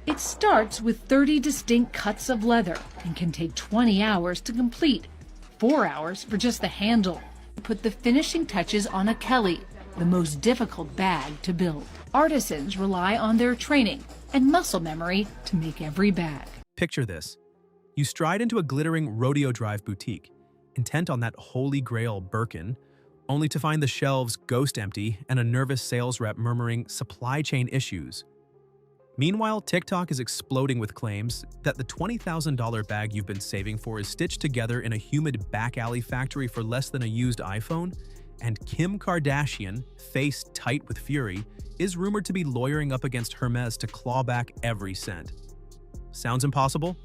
It starts with 30 distinct cuts of leather and can take 20 hours to complete, 4 hours for just the handle. Put the finishing touches on a Kylie, the most difficult bag to build. Artisans rely on their training and muscle memory to make every bag. Picture this. You stride into a glittering rodeo drive boutique, intent on that holy grail Birkin, only to find the shelves ghost empty and a nervous sales rep murmuring supply chain issues. Meanwhile, TikTok is exploding with claims that the $20,000 bag you've been saving for is stitched together in a humid back alley factory for less than a used iPhone, and Kim Kardashian, face tight with fury, is rumored to be lawyering up against Hermes to claw back every cent. Sounds impossible?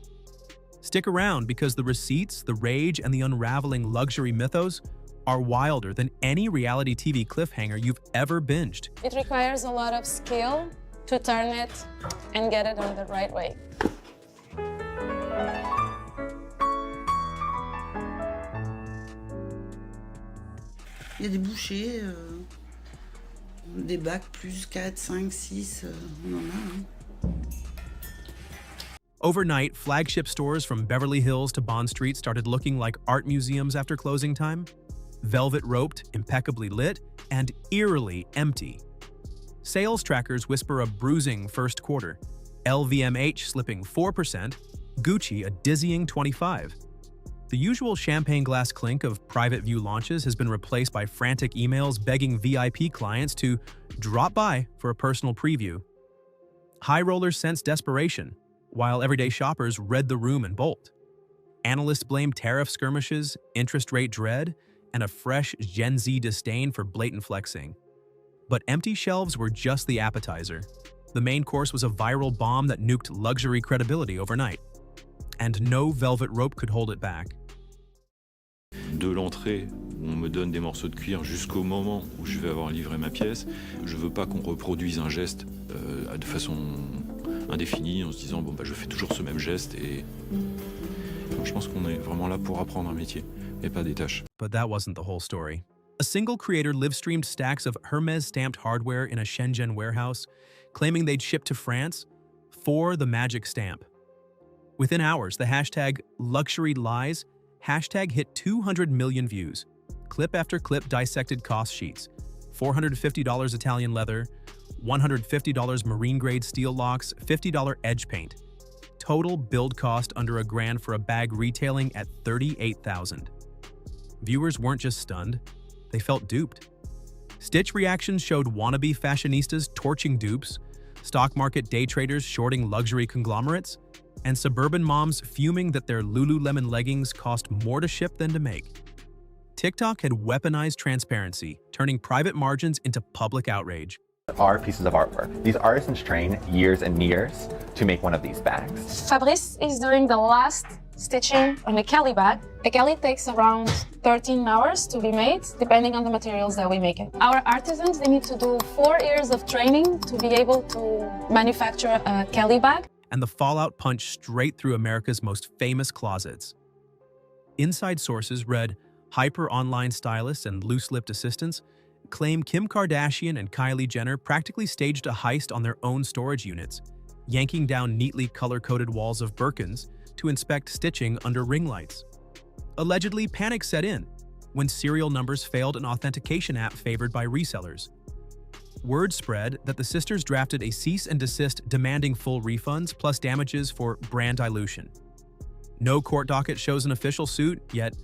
Stick around because the receipts, the rage, and the unraveling luxury mythos are wilder than any reality TV cliffhanger you've ever binged. It requires a lot of skill to turn it and get it on the right way. Il y a des bouchées, des bacs plus 4, 5, 6, on en a. Hein. Overnight, flagship stores from Beverly Hills to Bond Street started looking like art museums after closing time, velvet roped, impeccably lit, and eerily empty. Sales trackers whisper a bruising first quarter, LVMH slipping 4%, Gucci a dizzying 25%. The usual champagne glass clink of private view launches has been replaced by frantic emails begging VIP clients to drop by for a personal preview. High rollers sense desperation, while everyday shoppers read the room and bolt. Analysts blame tariff skirmishes, interest rate dread, and a fresh Gen Z disdain for blatant flexing. But empty shelves were just the appetizer. The main course was a viral bomb that nuked luxury credibility overnight. And no velvet rope could hold it back. De l'entrée, où on me donne des morceaux de cuir jusqu'au moment où je vais avoir livré ma pièce, je veux pas qu'on reproduise un geste de façon indéfinie en se disant bon bah je fais toujours ce même geste et je pense qu'on est vraiment là pour apprendre un métier et pas des tâches. But that wasn't the whole story. A single creator live-streamed stacks of Hermes stamped hardware in a Shenzhen warehouse, claiming they'd shipped to France for the magic stamp. Within hours, the hashtag #LuxuryLies hashtag hit 200 million views. Clip after clip dissected cost sheets. $450 Italian leather, $150 marine-grade steel locks, $50 edge paint. Total build cost under $1,000 for a bag retailing at $38,000. Viewers weren't just stunned, they felt duped. Stitch reactions showed wannabe fashionistas torching dupes, stock market day traders shorting luxury conglomerates, and suburban moms fuming that their Lululemon leggings cost more to ship than to make. TikTok had weaponized transparency, turning private margins into public outrage. Are pieces of artwork. These artisans train years and years to make one of these bags. Fabrice is doing the last stitching on a Kylie bag. A Kylie takes around 13 hours to be made, depending on the materials that we make it. Our artisans, they need to do 4 years of training to be able to manufacture a Kylie bag. And the fallout punched straight through America's most famous closets. Inside sources read, hyper-online stylists and loose-lipped assistants claim Kim Kardashian and Kylie Jenner practically staged a heist on their own storage units, yanking down neatly color-coded walls of Birkins to inspect stitching under ring lights. Allegedly, panic set in when serial numbers failed an authentication app favored by resellers. Word spread that the sisters drafted a cease and desist demanding full refunds plus damages for brand dilution. No court docket shows an official suit yet,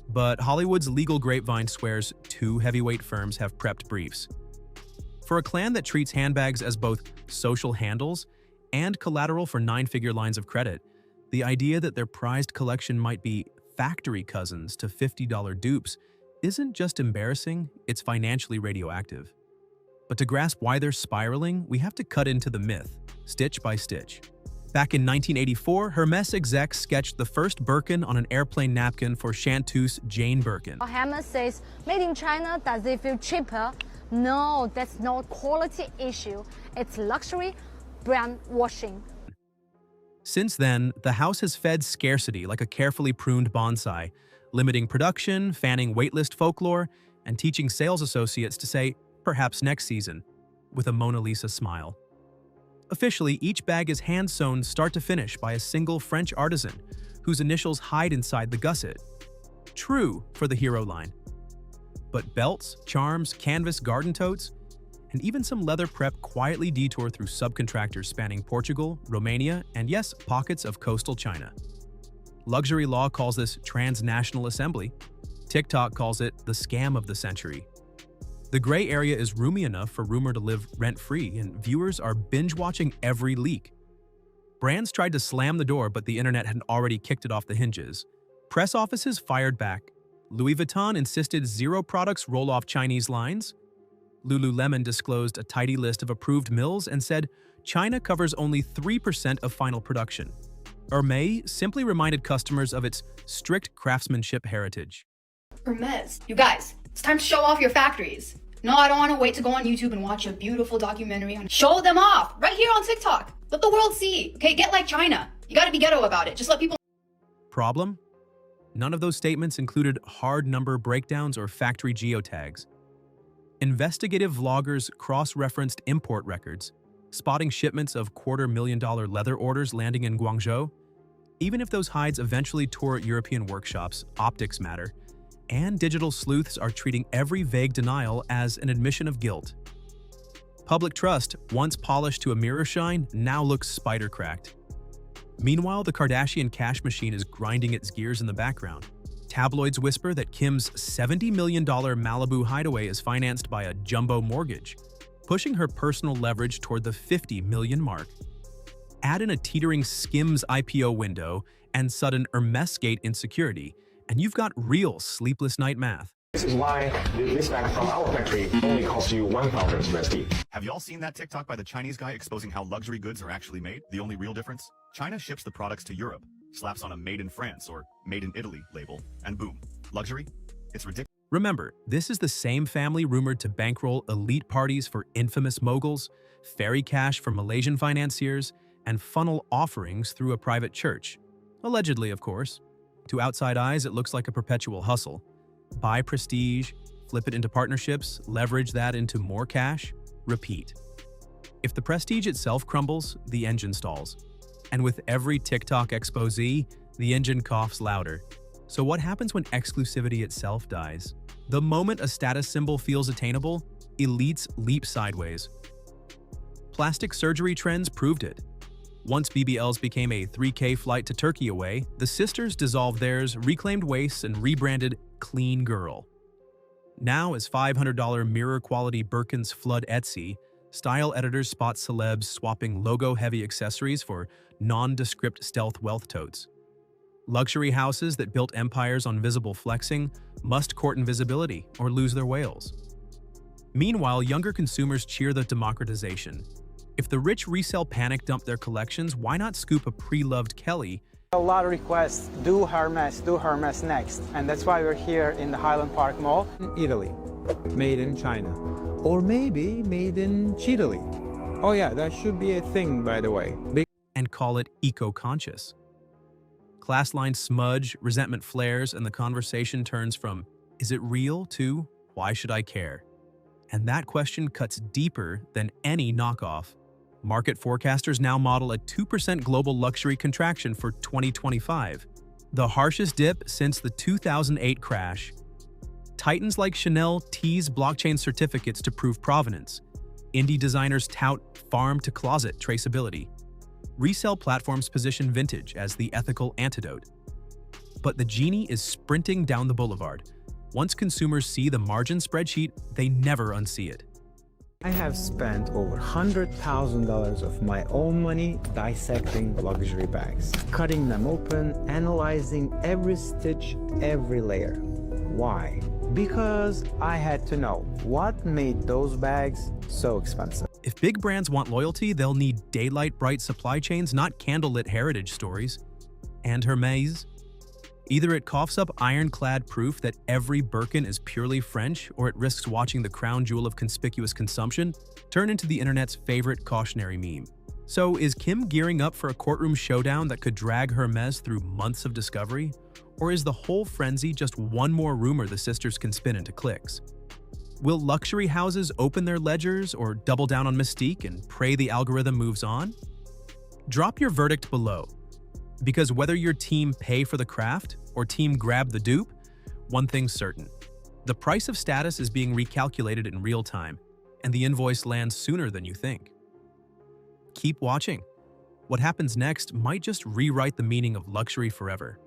but Hollywood's legal grapevine swears 2 heavyweight firms have prepped briefs. For a clan that treats handbags as both social handles and collateral for 9-figure lines of credit, the idea that their prized collection might be factory cousins to $50 dupes isn't just embarrassing, it's financially radioactive. But to grasp why they're spiraling, we have to cut into the myth, stitch by stitch. Back in 1984, Hermes execs sketched the first Birkin on an airplane napkin for chanteuse Jane Birkin. Hermes says, made in China, does it feel cheaper? No, that's not quality issue. It's luxury brand washing. Since then, the house has fed scarcity like a carefully pruned bonsai, limiting production, fanning waitlist folklore, and teaching sales associates to say, perhaps next season, with a Mona Lisa smile. Officially, each bag is hand-sewn start to finish by a single French artisan, whose initials hide inside the gusset. True for the hero line. But belts, charms, canvas garden totes, and even some leather prep quietly detour through subcontractors spanning Portugal, Romania, and yes, pockets of coastal China. Luxury law calls this transnational assembly. TikTok calls it the scam of the century. The gray area is roomy enough for rumor to live rent-free, and viewers are binge-watching every leak. Brands tried to slam the door, but the internet had already kicked it off the hinges. Press offices fired back. Louis Vuitton insisted 0 products roll off Chinese lines. Lululemon disclosed a tidy list of approved mills and said China covers only 3% of final production. Hermès simply reminded customers of its strict craftsmanship heritage. Hermes, you guys, it's time to show off your factories. No, I don't want to wait to go on YouTube and watch a beautiful documentary on. Show them off right here on TikTok. Let the world see. Okay, get like China. You gotta be ghetto about it. Just let people. Problem? None of those statements included hard number breakdowns or factory geotags. Investigative vloggers cross-referenced import records, spotting shipments of $250,000 leather orders landing in Guangzhou. Even if those hides eventually tour European workshops, optics matter, and digital sleuths are treating every vague denial as an admission of guilt. Public trust, once polished to a mirror shine, now looks spider-cracked. Meanwhile, the Kardashian cash machine is grinding its gears in the background. Tabloids whisper that Kim's $70 million Malibu hideaway is financed by a jumbo mortgage, pushing her personal leverage toward the $50 million mark. Add in a teetering Skims IPO window and sudden Hermès-gate insecurity, and you've got real sleepless night math. This is why this bag from our factory only costs you 1,000 USD. Have you all seen that TikTok by the Chinese guy exposing how luxury goods are actually made? The only real difference? China ships the products to Europe, slaps on a Made in France or Made in Italy label, and boom, luxury? It's ridiculous. Remember, this is the same family rumored to bankroll elite parties for infamous moguls, ferry cash for Malaysian financiers, and funnel offerings through a private church. Allegedly, of course. To outside eyes, it looks like a perpetual hustle. Buy prestige, flip it into partnerships, leverage that into more cash, repeat. If the prestige itself crumbles, the engine stalls. And with every TikTok expose, the engine coughs louder. So what happens when exclusivity itself dies? The moment a status symbol feels attainable, elites leap sideways. Plastic surgery trends proved it. Once BBLs became a 3K flight to Turkey away, the sisters dissolved theirs, reclaimed waists, and rebranded Clean Girl. Now, as $500 mirror-quality Birkins flood Etsy, style editors spot celebs swapping logo-heavy accessories for nondescript stealth wealth totes. Luxury houses that built empires on visible flexing must court invisibility or lose their whales. Meanwhile, younger consumers cheer the democratization. If the rich resell panic dump their collections, why not scoop a pre-loved Kelly? A lot of requests, do Hermes next. And that's why we're here in the Highland Park Mall. Italy, made in China. Or maybe made in Chile. Oh yeah, that should be a thing, by the way. And call it eco-conscious. Class lines smudge, resentment flares, and the conversation turns from, is it real, to, why should I care? And that question cuts deeper than any knockoff. Market forecasters now model a 2% global luxury contraction for 2025, the harshest dip since the 2008 crash. Titans like Chanel tease blockchain certificates to prove provenance. Indie designers tout farm-to-closet traceability. Resale platforms position vintage as the ethical antidote. But the genie is sprinting down the boulevard. Once consumers see the margin spreadsheet, they never unsee it. I have spent over $100,000 of my own money dissecting luxury bags, cutting them open, analyzing every stitch, every layer. Why? Because I had to know what made those bags so expensive. If big brands want loyalty, they'll need daylight bright supply chains, not candlelit heritage stories. And Hermès? Either it coughs up ironclad proof that every Birkin is purely French, or it risks watching the crown jewel of conspicuous consumption turn into the internet's favorite cautionary meme. So is Kim gearing up for a courtroom showdown that could drag Hermès through months of discovery? Or is the whole frenzy just one more rumor the sisters can spin into clicks? Will luxury houses open their ledgers or double down on mystique and pray the algorithm moves on? Drop your verdict below, because whether your team pay for the craft or team grab the dupe, one thing's certain. The price of status is being recalculated in real time, and the invoice lands sooner than you think. Keep watching. What happens next might just rewrite the meaning of luxury forever.